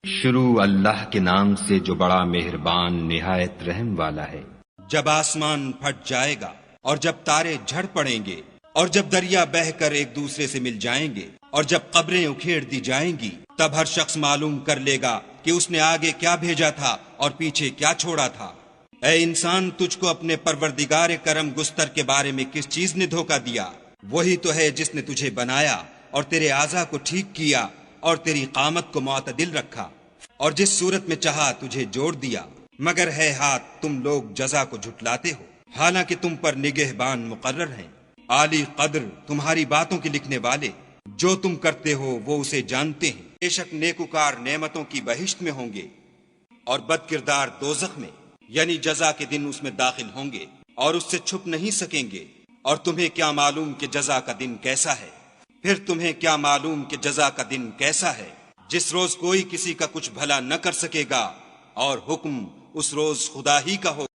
شروع اللہ کے نام سے جو بڑا مہربان نہایت رحم والا ہے۔ جب آسمان پھٹ جائے گا اور جب تارے جھڑ پڑیں گے اور جب دریا بہہ کر ایک دوسرے سے مل جائیں گے اور جب قبریں اکھیڑ دی جائیں گی، تب ہر شخص معلوم کر لے گا کہ اس نے آگے کیا بھیجا تھا اور پیچھے کیا چھوڑا تھا۔ اے انسان، تجھ کو اپنے پروردگار کرم گستر کے بارے میں کس چیز نے دھوکہ دیا؟ وہی تو ہے جس نے تجھے بنایا اور تیرے اعضاء کو ٹھیک کیا اور تیری قامت کو معتدل رکھا، اور جس صورت میں چاہا تجھے جوڑ دیا، مگر ہے ہاتھ تم لوگ جزا کو جھٹلاتے ہو، حالانکہ تم پر نگہبان مقرر ہیں، عالی قدر تمہاری باتوں کے لکھنے والے، جو تم کرتے ہو وہ اسے جانتے ہیں۔ بے شک نیکوکار نعمتوں کی بہشت میں ہوں گے اور بد کردار دوزخ میں، یعنی جزا کے دن اس میں داخل ہوں گے اور اس سے چھپ نہیں سکیں گے۔ اور تمہیں کیا معلوم کہ جزا کا دن کیسا ہے؟ پھر تمہیں کیا معلوم کہ جزا کا دن کیسا ہے، جس روز کوئی کسی کا کچھ بھلا نہ کر سکے گا اور حکم اس روز خدا ہی کا ہو۔